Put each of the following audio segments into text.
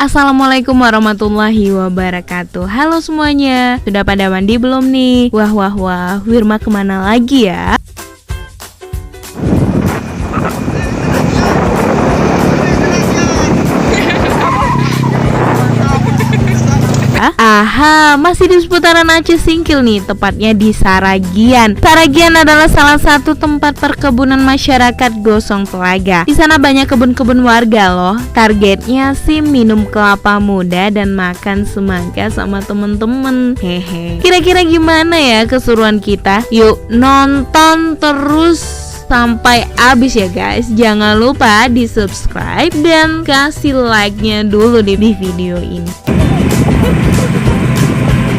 Assalamualaikum warahmatullahi wabarakatuh. Halo semuanya, sudah pada mandi belum nih? Wah, Wirma kemana lagi ya? Aha, masih di seputaran Aceh Singkil nih, tepatnya di Saragian. Saragian adalah salah satu tempat perkebunan masyarakat Gosong Telaga. Di sana banyak kebun-kebun warga loh. Targetnya sih minum kelapa muda dan makan semangka sama temen-temen. Hehe. Kira-kira gimana ya keseruan kita? Yuk nonton terus sampai habis ya guys. Jangan lupa di subscribe dan kasih like-nya dulu di video ini.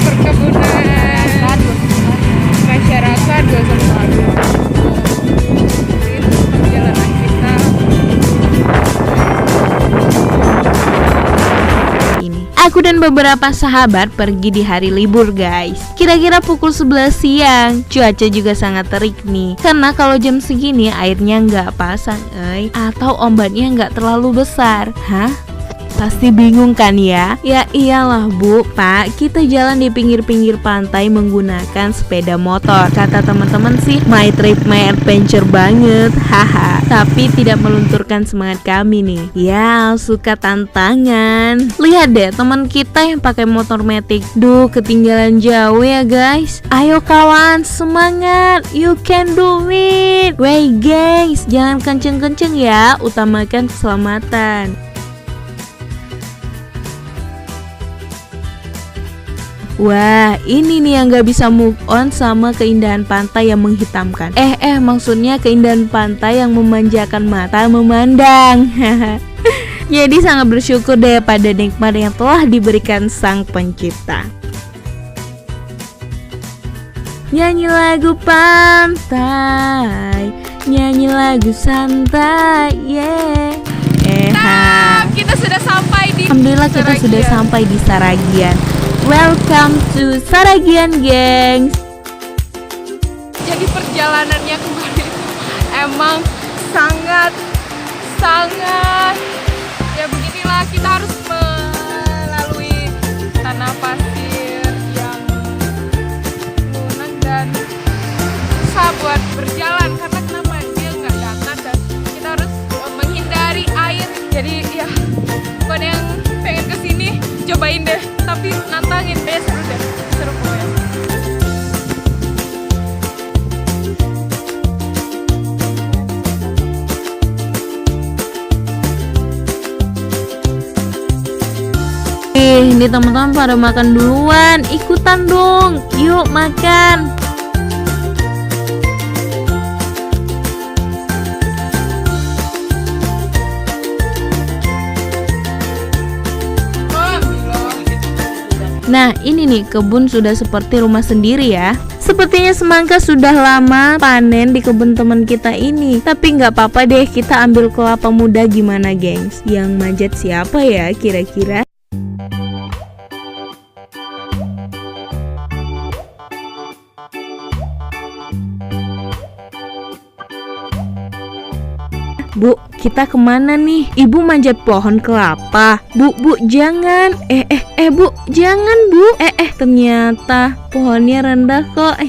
Perkebunan masyarakat Gosong Telaga. Perjalanan kita Ini aku dan beberapa sahabat pergi di hari libur guys. Kira-kira pukul 11 siang. Cuaca juga sangat terik nih, karena kalau jam segini airnya nggak pasang atau ombaknya nggak terlalu besar. Hah? Pasti bingung kan ya? Ya iyalah bu, pak, kita jalan di pinggir-pinggir pantai menggunakan sepeda motor. Kata teman-teman sih, my trip, my adventure banget. Haha. Tapi tidak melunturkan semangat kami nih. Ya, suka tantangan. Lihat deh teman kita yang pakai motor metik. Duh, ketinggalan jauh ya guys. Ayo kawan, semangat. You can do it. Wey guys, jangan kenceng-kenceng ya. Utamakan keselamatan. Wah, ini nih yang gak bisa move on sama keindahan pantai yang menghitamkan. Maksudnya keindahan pantai yang memanjakan mata memandang. Jadi sangat bersyukur deh pada nikmat yang telah diberikan Sang Pencipta. Nyanyi lagu pantai, nyanyi lagu santai, yeah. kita sudah sampai di Alhamdulillah kita sudah sampai di Saragian. Welcome to Saragian, gengs. Jadi perjalanannya kemarin emang sangat ya beginilah, kita harus melalui tanah pasir yang lunak dan susah buat berjalan. Karena kenapa? Dia nggak datar dan kita harus menghindari air. Jadi ya bukan yang pengen kesini, cobain deh, tapi nantangin deh, seru deh, seru pokoknya. Ini teman-teman pada makan duluan, ikutan dong, yuk makan. Nah ini nih, kebun sudah seperti rumah sendiri ya. Sepertinya semangka sudah lama panen di kebun teman kita ini. Tapi nggak apa-apa deh, kita ambil kelapa muda. Gimana gengs? Yang manjat siapa ya kira-kira? Bu, kita kemana nih? Ibu manjat pohon kelapa. Bu, jangan. Bu, jangan bu. Ternyata pohonnya rendah kok.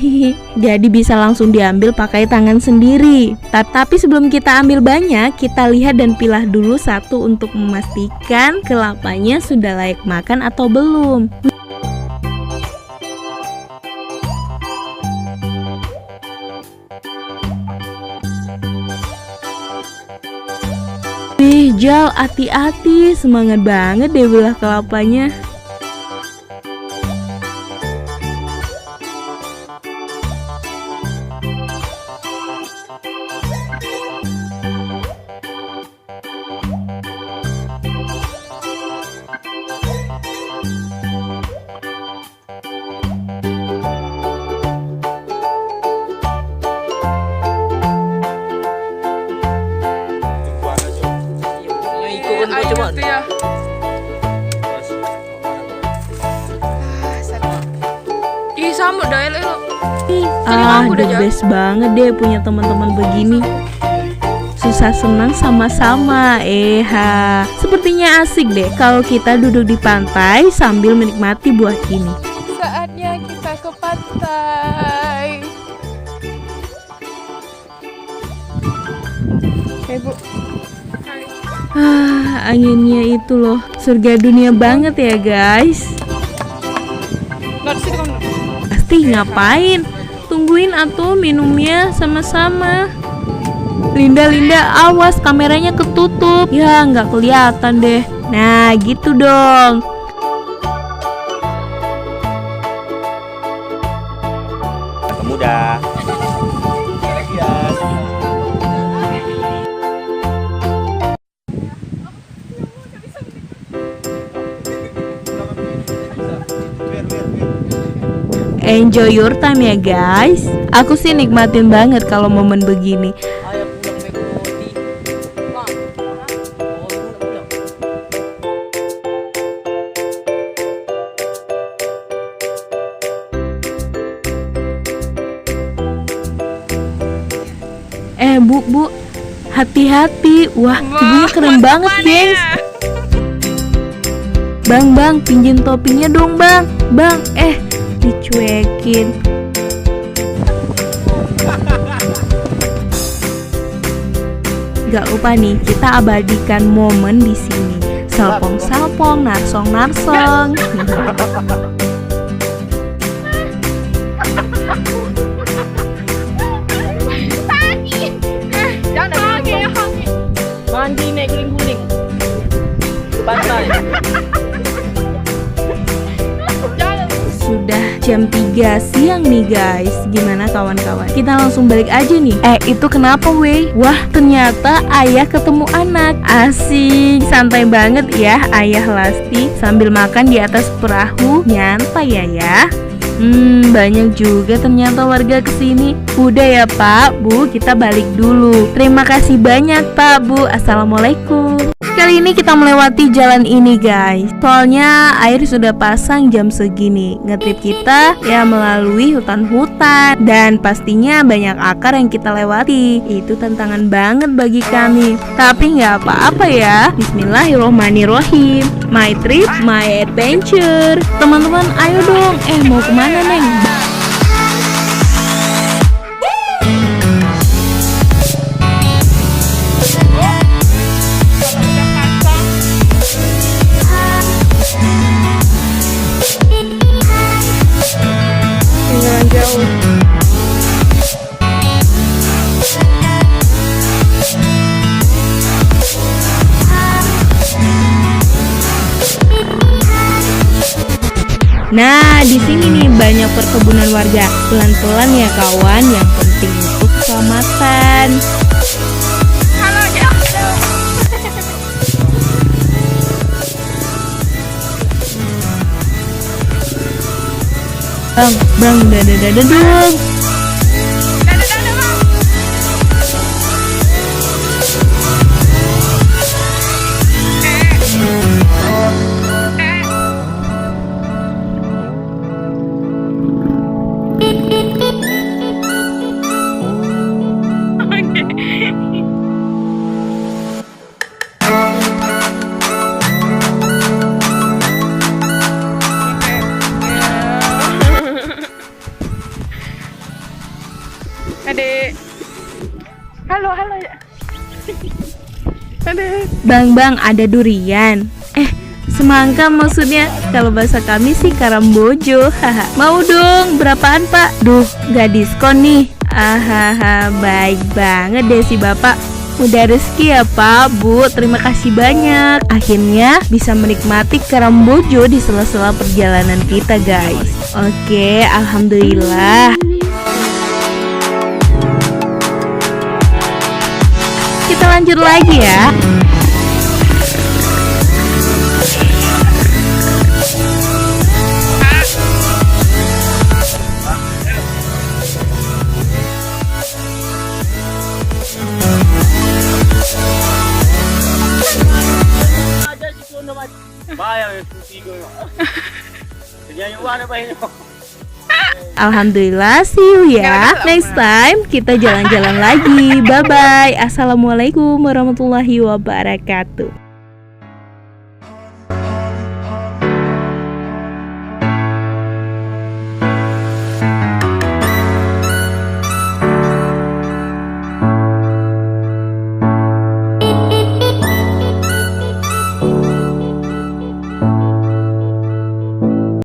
Jadi bisa langsung diambil pakai tangan sendiri. Tapi sebelum kita ambil banyak, kita lihat dan pilah dulu satu untuk memastikan kelapanya sudah layak makan atau belum. Jal, hati-hati, semangat banget deh belah kelapanya. Itu ya. Ih, sama dah lo. The best banget deh punya teman-teman begini. susah senang sama-sama. Sepertinya asik deh kalau kita duduk di pantai sambil menikmati buah ini. Saatnya kita ke pantai. Bu. Anginnya itu loh, surga dunia banget ya guys. Pasti ngapain? Tungguin atuh minumnya sama-sama. Linda, awas kameranya ketutup. Ya nggak kelihatan deh. Nah gitu dong. Ketemu dah. Enjoy your time ya guys. Aku sih nikmatin banget kalau momen begini. Bu, hati-hati. Wah, ibunya keren banget guys. Bang, pinjem topinya dong bang. Dicuekin. Gak lupa nih, kita abadikan momen di sini. Salpong, narsong. Mandi naik guling-guling pantai. Sudah jam 3 siang nih guys. Gimana kawan-kawan? Kita langsung balik aja nih. Itu kenapa weh? Wah, ternyata ayah ketemu anak. Asik, santai banget ya ayah Lasti sambil makan di atas perahu. Nyantai ya. Banyak juga ternyata warga kesini. Udah ya Pak, Bu, kita balik dulu. Terima kasih banyak Pak, Bu. Assalamualaikum. Kali ini kita melewati jalan ini guys. Soalnya air sudah pasang jam segini. Ngetrip kita ya melalui hutan-hutan. Dan pastinya banyak akar yang kita lewati. Itu tantangan banget bagi kami. Tapi nggak apa-apa ya. Bismillahirrohmanirrohim. My trip, my adventure. Teman-teman ayo dong. Mau kemana Neng? Nah, di sini nih banyak perkebunan warga. Pelan-pelan ya kawan, yang penting untuk keselamatan. Bang, dadah dong. Adek. Halo ya. Adek. Bang, ada durian. Semangka maksudnya. Kalau bahasa kami sih karambojo. Mau dong, berapaan Pak? Duh, gak diskon nih. Baik banget deh si Bapak. Udah rezeki ya Pak, Bu. Terima kasih banyak. Akhirnya bisa menikmati karambojo di sela-sela perjalanan kita guys. Oke, alhamdulillah. Kita lanjut lagi ya. Bayar itu tiga. Kerjanya uang apa ini? Alhamdulillah, see you ya. Nggak, Next time kita jalan-jalan lagi. Bye bye. Assalamualaikum warahmatullahi wabarakatuh.